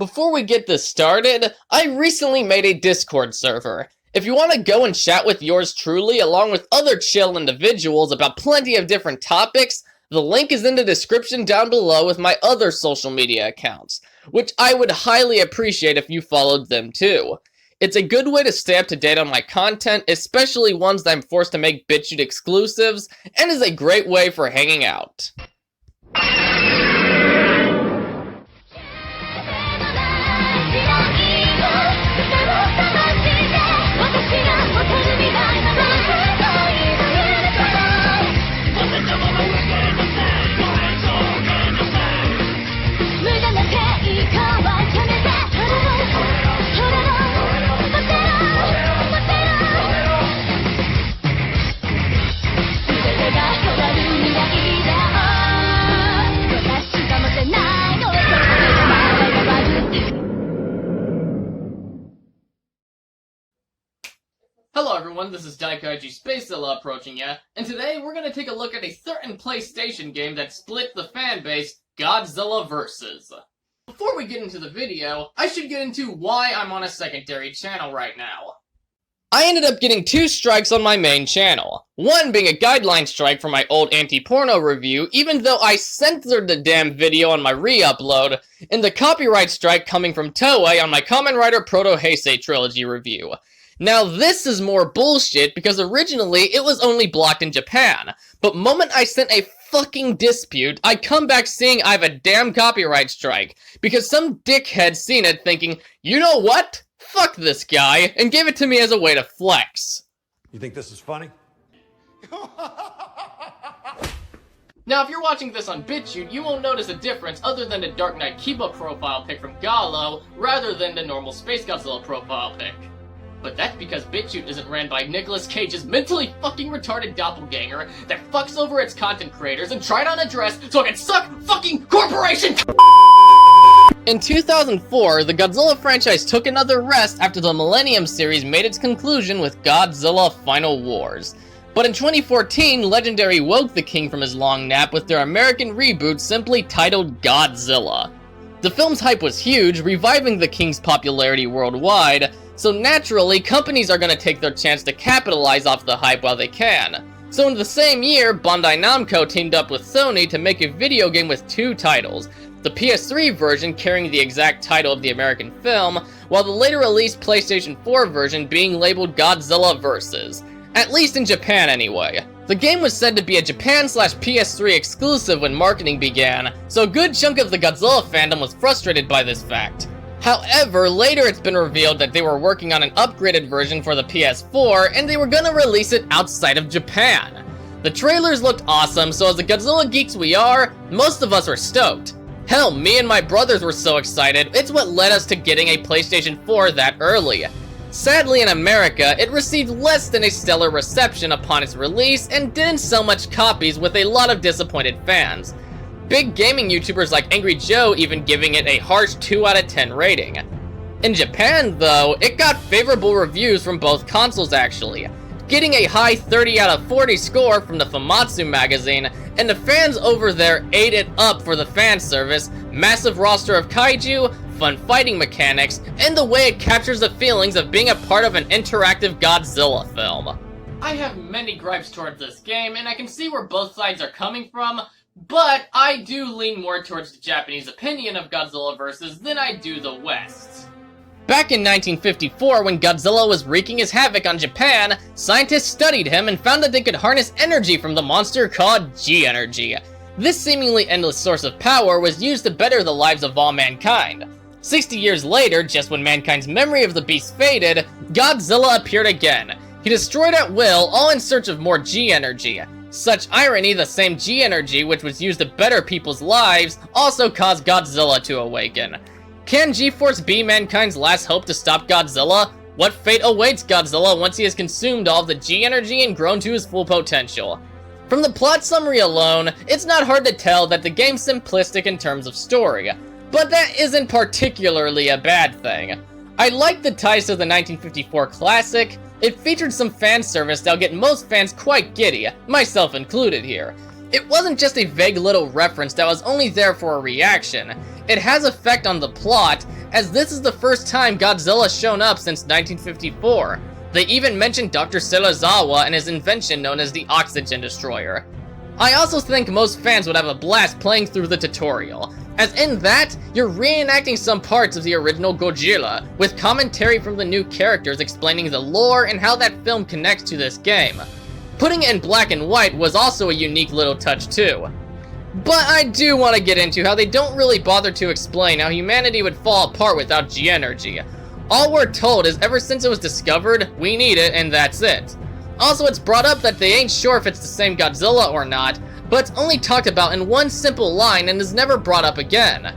Before we get this started, I recently made a Discord server. If you want to go and chat with yours truly along with other chill individuals about plenty of different topics, the link is in the description down below with my other social media accounts, which I would highly appreciate if you followed them too. It's a good way to stay up to date on my content, especially ones that I'm forced to make BitChute exclusives, and is a great way for hanging out. Hello everyone, this is Daikaiju SpaceZilla approaching ya, and today we're gonna take a look at a certain PlayStation game that split the fanbase, Godzilla Versus. Before we get into the video, I should get into why I'm on a secondary channel right now. I ended up getting 2 strikes on my main channel. One being a guideline strike for my old anti-porno review, even though I censored the damn video on my re-upload, and the copyright strike coming from Toei on my Kamen Rider Proto Heisei trilogy review. Now this is more bullshit because originally it was only blocked in Japan, but moment I sent a fucking dispute, I come back seeing I have a damn copyright strike, because some dickhead seen it thinking, you know what? Fuck this guy, and gave it to me as a way to flex. You think this is funny? Now if you're watching this on BitChute, you won't notice a difference other than the Dark Knight Kiba profile pic from Gallo, rather than the normal Space Godzilla profile pic. But that's because BitChute isn't ran by Nicolas Cage's mentally fucking retarded doppelganger that fucks over its content creators and tried on a dress so it can suck fucking corporation. In 2004, the Godzilla franchise took another rest after the Millennium series made its conclusion with Godzilla Final Wars. But in 2014, Legendary woke the king from his long nap with their American reboot simply titled Godzilla. The film's hype was huge, reviving the king's popularity worldwide, so naturally, companies are gonna take their chance to capitalize off the hype while they can. So in the same year, Bandai Namco teamed up with Sony to make a video game with 2 titles, the PS3 version carrying the exact title of the American film, while the later released PlayStation 4 version being labeled Godzilla Versus. At least in Japan anyway. The game was said to be a Japan/PS3 exclusive when marketing began, so a good chunk of the Godzilla fandom was frustrated by this fact. However, later it's been revealed that they were working on an upgraded version for the PS4, and they were gonna release it outside of Japan. The trailers looked awesome, so as the Godzilla geeks we are, most of us were stoked. Hell, me and my brothers were so excited, it's what led us to getting a PlayStation 4 that early. Sadly in America, it received less than a stellar reception upon its release, and didn't sell much copies with a lot of disappointed fans. Big gaming YouTubers like Angry Joe even giving it a harsh 2 out of 10 rating. In Japan, though, it got favorable reviews from both consoles actually, getting a high 30 out of 40 score from the Famitsu magazine, and the fans over there ate it up for the fan service, massive roster of kaiju, fun fighting mechanics, and the way it captures the feelings of being a part of an interactive Godzilla film. I have many gripes towards this game, and I can see where both sides are coming from, but I do lean more towards the Japanese opinion of Godzilla Versus than I do the West's. Back in 1954, when Godzilla was wreaking his havoc on Japan, scientists studied him and found that they could harness energy from the monster called G-Energy. This seemingly endless source of power was used to better the lives of all mankind. 60 years later, just when mankind's memory of the beast faded, Godzilla appeared again. He destroyed at will, all in search of more G-Energy. Such irony, the same G-Energy which was used to better people's lives also caused Godzilla to awaken. Can G-Force be mankind's last hope to stop Godzilla? What fate awaits Godzilla once he has consumed all of the G-Energy and grown to his full potential? From the plot summary alone, it's not hard to tell that the game's simplistic in terms of story, but that isn't particularly a bad thing. I like the ties to the 1954 classic. It featured some fan service that'll get most fans quite giddy, myself included here. It wasn't just a vague little reference that was only there for a reaction. It has effect on the plot, as this is the first time Godzilla's shown up since 1954. They even mentioned Dr. Serizawa and his invention known as the Oxygen Destroyer. I also think most fans would have a blast playing through the tutorial, as in that, you're reenacting some parts of the original Godzilla, with commentary from the new characters explaining the lore and how that film connects to this game. Putting it in black and white was also a unique little touch too. But I do want to get into how they don't really bother to explain how humanity would fall apart without G-energy. All we're told is ever since it was discovered, we need it and that's it. Also, it's brought up that they ain't sure if it's the same Godzilla or not, but it's only talked about in one simple line and is never brought up again.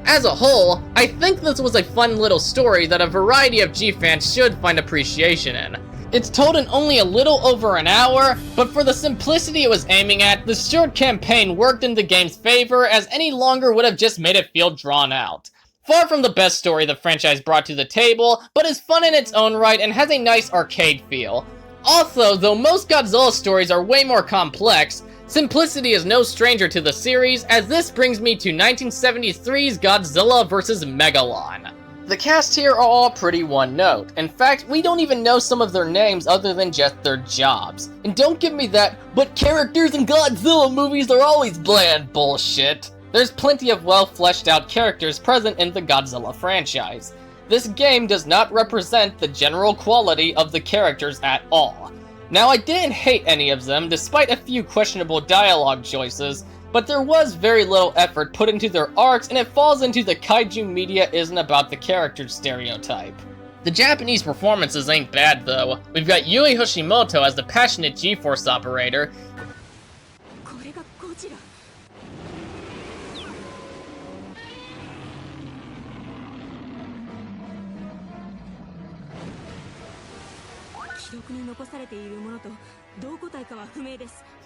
As a whole, I think this was a fun little story that a variety of G-fans should find appreciation in. It's told in only a little over an hour, but for the simplicity it was aiming at, the short campaign worked in the game's favor, as any longer would have just made it feel drawn out. Far from the best story the franchise brought to the table, but is fun in its own right and has a nice arcade feel. Also, though most Godzilla stories are way more complex, simplicity is no stranger to the series, as this brings me to 1973's Godzilla Versus Megalon. The cast here are all pretty one note. In fact, we don't even know some of their names other than just their jobs. And don't give me that, but characters in Godzilla movies are always bland bullshit. There's plenty of well fleshed out characters present in the Godzilla franchise. This game does not represent the general quality of the characters at all. Now, I didn't hate any of them, despite a few questionable dialogue choices, but there was very little effort put into their arcs, and it falls into the kaiju media isn't about the character stereotype. The Japanese performances ain't bad though. We've got Yui Hoshimoto as the passionate G-Force operator,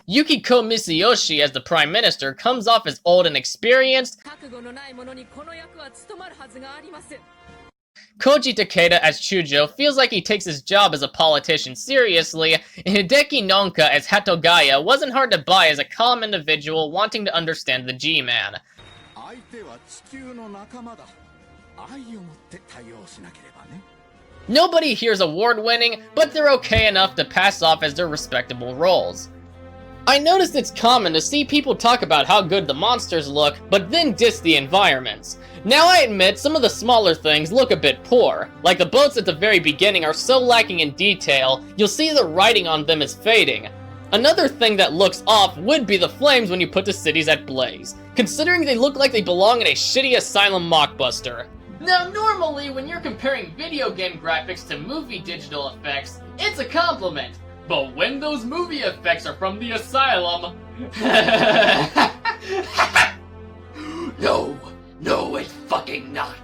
Yukiko Misayoshi as the Prime Minister comes off as old and experienced. Koji Takeda as Chujo feels like he takes his job as a politician seriously, and Hideki Nonka as Hatogaya wasn't hard to buy as a calm individual wanting to understand the G-Man. Nobody here's award-winning, but they're okay enough to pass off as their respectable roles. I noticed it's common to see people talk about how good the monsters look, but then diss the environments. Now I admit some of the smaller things look a bit poor, like the boats at the very beginning are so lacking in detail, you'll see the writing on them is fading. Another thing that looks off would be the flames when you put the cities at blaze, considering they look like they belong in a shitty asylum mockbuster. Now normally when you're comparing video game graphics to movie digital effects, it's a compliment. But when those movie effects are from the asylum... No, it's fucking not.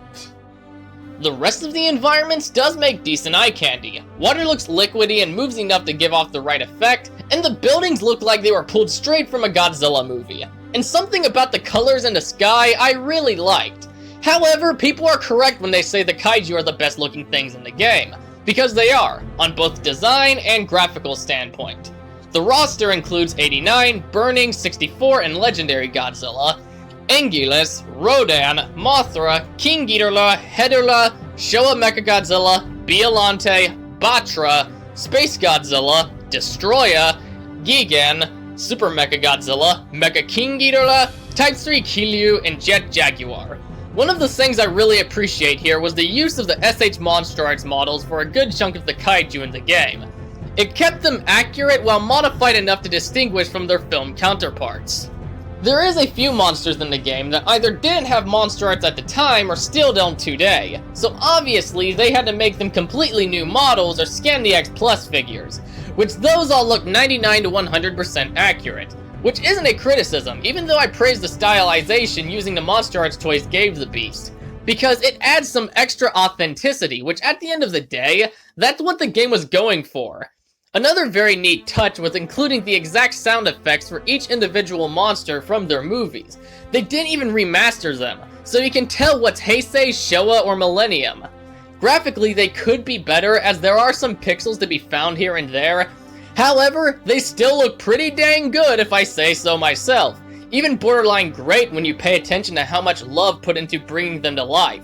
The rest of the environments does make decent eye candy. Water looks liquidy and moves enough to give off the right effect, and the buildings look like they were pulled straight from a Godzilla movie. And something about the colors in the sky I really liked. However, people are correct when they say the kaiju are the best looking things in the game. Because they are, on both design and graphical standpoint. The roster includes 89, Burning, 64, and Legendary Godzilla, Anguillus, Rodan, Mothra, King Ghidorah, Hedorah, Showa Mechagodzilla, Biollante, Batra, Space Godzilla, Destroya, Gigan, Super Mechagodzilla, Mecha King Ghidorah, Type 3 Kiryu, and Jet Jaguar. One of the things I really appreciate here was the use of the SH Monster Arts models for a good chunk of the kaiju in the game. It kept them accurate while modified enough to distinguish from their film counterparts. There is a few monsters in the game that either didn't have monster arts at the time or still don't today, so obviously they had to make them completely new models or scan the X Plus figures, which those all look 99 to 100% accurate. Which isn't a criticism, even though I praise the stylization using the Monster Arts toys gave the beast. Because it adds some extra authenticity, which at the end of the day, that's what the game was going for. Another very neat touch was including the exact sound effects for each individual monster from their movies. They didn't even remaster them, so you can tell what's Heisei, Showa, or Millennium. Graphically, they could be better as there are some pixels to be found here and there. However, they still look pretty dang good if I say so myself. Even borderline great when you pay attention to how much love put into bringing them to life.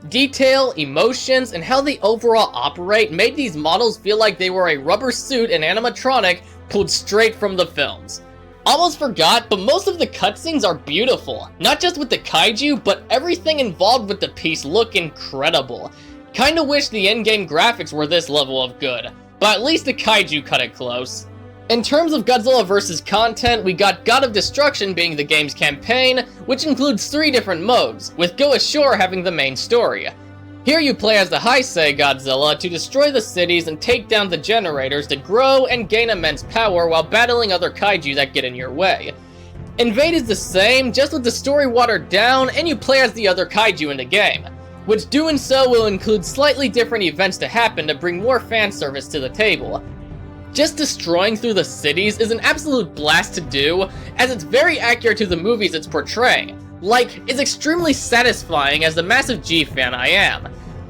Detail, emotions, and how they overall operate made these models feel like they were a rubber suit and animatronic pulled straight from the films. Almost forgot, but most of the cutscenes are beautiful. Not just with the kaiju, but everything involved with the piece look incredible. Kinda wish the in-game graphics were this level of good, but at least the kaiju cut it close. In terms of Godzilla Versus content, we got God of Destruction being the game's campaign, which includes 3 different modes, with Go Ashore having the main story. Here you play as the Heisei Godzilla to destroy the cities and take down the generators to grow and gain immense power while battling other kaiju that get in your way. Invade is the same, just with the story watered down, and you play as the other kaiju in the game, which doing so will include slightly different events to happen to bring more fan service to the table. Just destroying through the cities is an absolute blast to do, as it's very accurate to the movies it's portraying. Like, it's extremely satisfying as the massive G fan I am.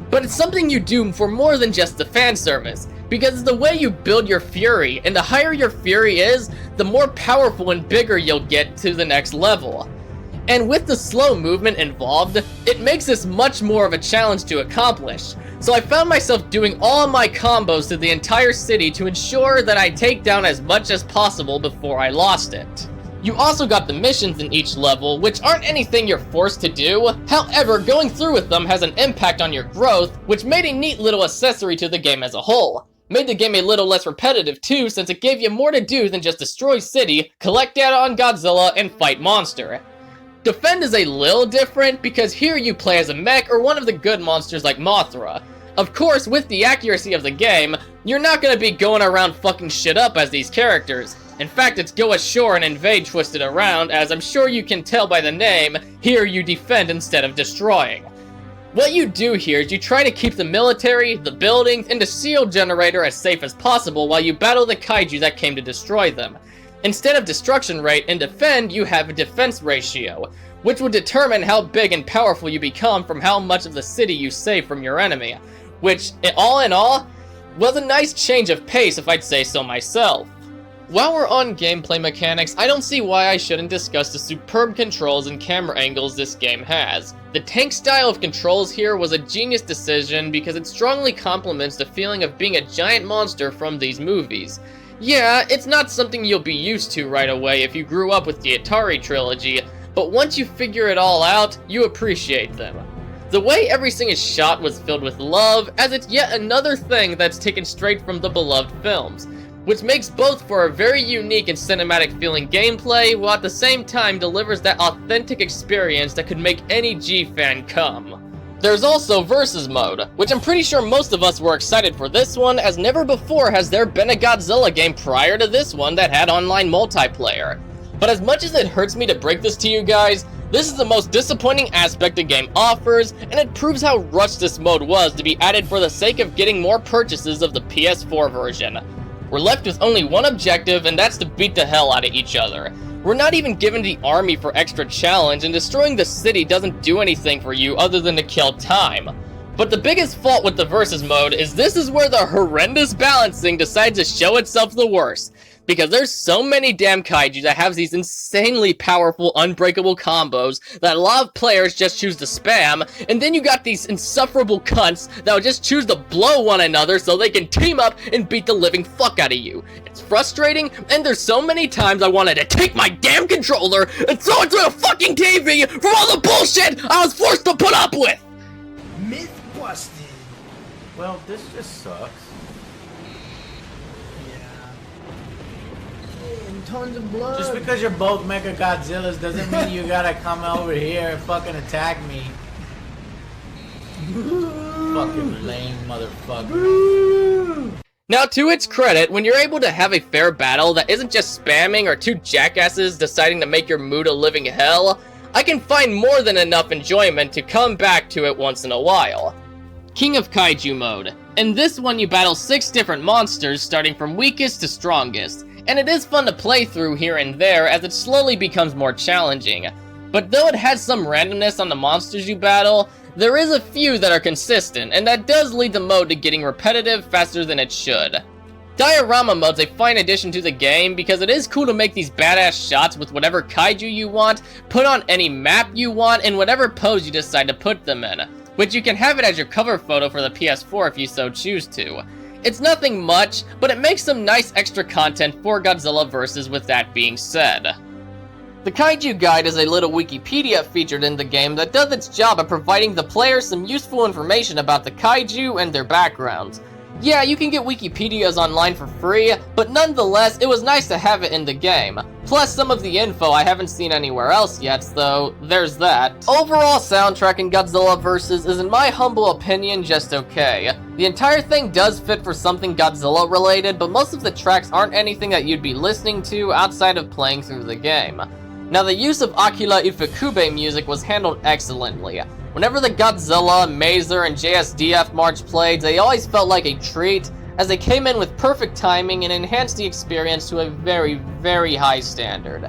But it's something you do for more than just the fan service, because it's the way you build your fury, and the higher your fury is, the more powerful and bigger you'll get to the next level. And with the slow movement involved, it makes this much more of a challenge to accomplish. So I found myself doing all my combos to the entire city to ensure that I take down as much as possible before I lost it. You also got the missions in each level, which aren't anything you're forced to do. However, going through with them has an impact on your growth, which made a neat little accessory to the game as a whole. Made the game a little less repetitive too, since it gave you more to do than just destroy city, collect data on Godzilla, and fight monster. Defend is a little different, because here you play as a mech or one of the good monsters like Mothra. Of course, with the accuracy of the game, you're not gonna be going around fucking shit up as these characters. In fact, it's Go Ashore and Invade twisted around, as I'm sure you can tell by the name, here you defend instead of destroying. What you do here is you try to keep the military, the buildings, and the shield generator as safe as possible while you battle the kaiju that came to destroy them. Instead of destruction rate and defend, you have a defense ratio, which will determine how big and powerful you become from how much of the city you save from your enemy. Which, all in all, was a nice change of pace if I'd say so myself. While we're on gameplay mechanics, I don't see why I shouldn't discuss the superb controls and camera angles this game has. The tank style of controls here was a genius decision because it strongly complements the feeling of being a giant monster from these movies. Yeah, it's not something you'll be used to right away if you grew up with the Atari trilogy, but once you figure it all out, you appreciate them. The way everything is shot was filled with love, as it's yet another thing that's taken straight from the beloved films, which makes both for a very unique and cinematic feeling gameplay, while at the same time delivers that authentic experience that could make any G fan come. There's also Versus mode, which I'm pretty sure most of us were excited for this one, as never before has there been a Godzilla game prior to this one that had online multiplayer. But as much as it hurts me to break this to you guys, this is the most disappointing aspect the game offers, and it proves how rushed this mode was to be added for the sake of getting more purchases of the PS4 version. We're left with only one objective, and that's to beat the hell out of each other. We're not even given the army for extra challenge, and destroying the city doesn't do anything for you other than to kill time. But the biggest fault with the Versus mode is this is where the horrendous balancing decides to show itself the worst. Because there's so many damn kaiju that have these insanely powerful, unbreakable combos that a lot of players just choose to spam, and then you got these insufferable cunts that will just choose to blow one another so they can team up and beat the living fuck out of you. It's frustrating, and there's so many times I wanted to take my damn controller and throw it through the fucking TV from all the bullshit I was forced to put up with! Myth busted. Well, this just sucks. Tons of blood. Just because you're both Mega Godzillas doesn't mean you gotta come over here and fucking attack me. Fucking lame motherfucker. Now, to its credit, when you're able to have a fair battle that isn't just spamming or two jackasses deciding to make your mood a living hell, I can find more than enough enjoyment to come back to it once in a while. King of Kaiju mode. In this one, you battle 6 different monsters, starting from weakest to strongest. And it is fun to play through here and there as it slowly becomes more challenging. But though it has some randomness on the monsters you battle, there is a few that are consistent, and that does lead the mode to getting repetitive faster than it should. Diorama mode's a fine addition to the game because it is cool to make these badass shots with whatever kaiju you want, put on any map you want, and whatever pose you decide to put them in. which you can have it as your cover photo for the PS4 if you so choose to. It's nothing much, but it makes some nice extra content for Godzilla Versus with that being said. The Kaiju Guide is a little Wikipedia featured in the game that does its job at providing the players some useful information about the Kaiju and their backgrounds. Yeah, you can get Wikipedias online for free, but nonetheless, it was nice to have it in the game. Plus some of the info I haven't seen anywhere else yet, so there's that. Overall soundtrack in Godzilla Versus is in my humble opinion just okay. The entire thing does fit for something Godzilla related, but most of the tracks aren't anything that you'd be listening to outside of playing through the game. Now the use of Akira Ifukube music was handled excellently. Whenever the Godzilla, Mazer, and JSDF march played, they always felt like a treat, as they came in with perfect timing and enhanced the experience to a very, very high standard.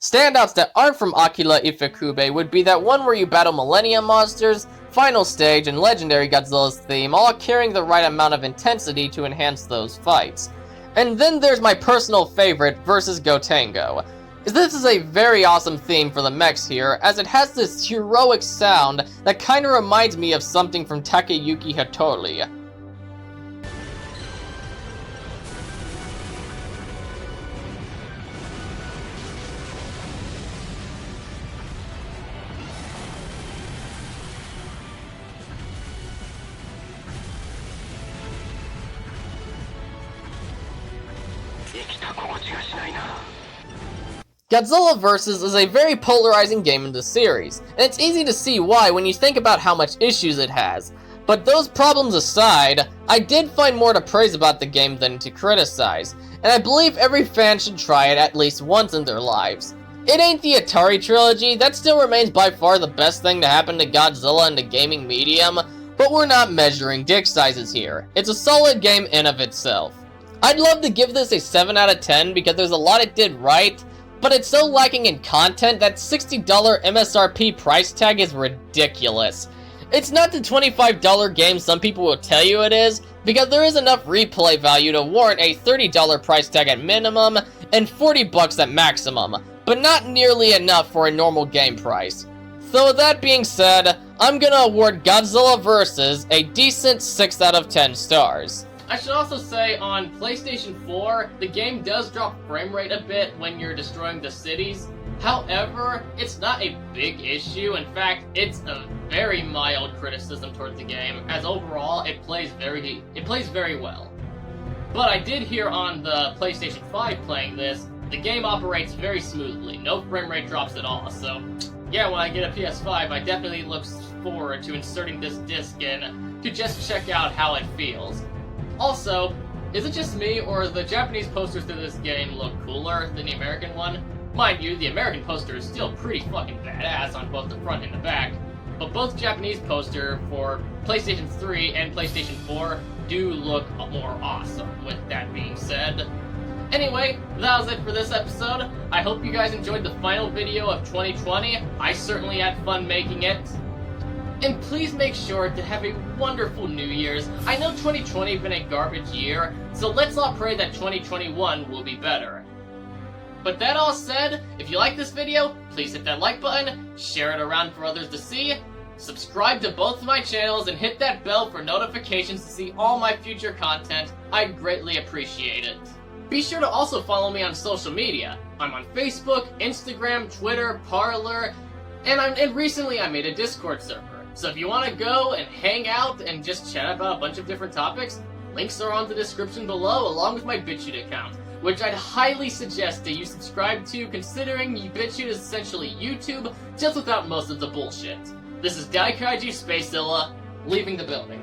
Standouts that aren't from Akira Ifukube would be that one where you battle Millennium monsters, Final Stage, and Legendary Godzilla's theme, all carrying the right amount of intensity to enhance those fights. And then there's my personal favorite, Versus Gotengo. This is a very awesome theme for the mechs here, as it has this heroic sound that kinda reminds me of something from Takeyuki Hattori. Godzilla Versus is a very polarizing game in the series, and it's easy to see why when you think about how much issues it has. But those problems aside, I did find more to praise about the game than to criticize, and I believe every fan should try it at least once in their lives. It ain't the Atari trilogy, that still remains by far the best thing to happen to Godzilla in the gaming medium, but we're not measuring dick sizes here. It's a solid game in of itself. I'd love to give this a 7 out of 10 because there's a lot it did right, but it's so lacking in content that $60 MSRP price tag is ridiculous. It's not the $25 game some people will tell you it is, because there is enough replay value to warrant a $30 price tag at minimum and $40 at maximum, but not nearly enough for a normal game price. So with that being said, I'm gonna award Godzilla Versus a decent 6 out of 10 stars. I should also say, on PlayStation 4, the game does drop frame rate a bit when you're destroying the cities. However, it's not a big issue. In fact, it's a very mild criticism towards the game, as overall it plays very well. But I did hear on the PlayStation 5 playing this, the game operates very smoothly, no frame rate drops at all. So yeah, when I get a PS5, I definitely look forward to inserting this disc in to just check out how it feels. Also, is it just me, or the Japanese posters to this game look cooler than the American one? Mind you, the American poster is still pretty fucking badass on both the front and the back, but both Japanese poster for PlayStation 3 and PlayStation 4 do look more awesome, with that being said. Anyway, that was it for this episode. I hope you guys enjoyed the final video of 2020. I certainly had fun making it. And please make sure to have a wonderful New Year's. I know 2020 has been a garbage year, so let's all pray that 2021 will be better. But that all said, if you like this video, please hit that like button, share it around for others to see, subscribe to both of my channels, and hit that bell for notifications to see all my future content. I'd greatly appreciate it. Be sure to also follow me on social media. I'm on Facebook, Instagram, Twitter, Parler, and recently I made a Discord server. So if you want to go and hang out and just chat about a bunch of different topics, links are on the description below along with my BitChute account, which I'd highly suggest that you subscribe to, considering BitChute is essentially YouTube, just without most of the bullshit. This is Daikaiju SpaceZilla, leaving the building.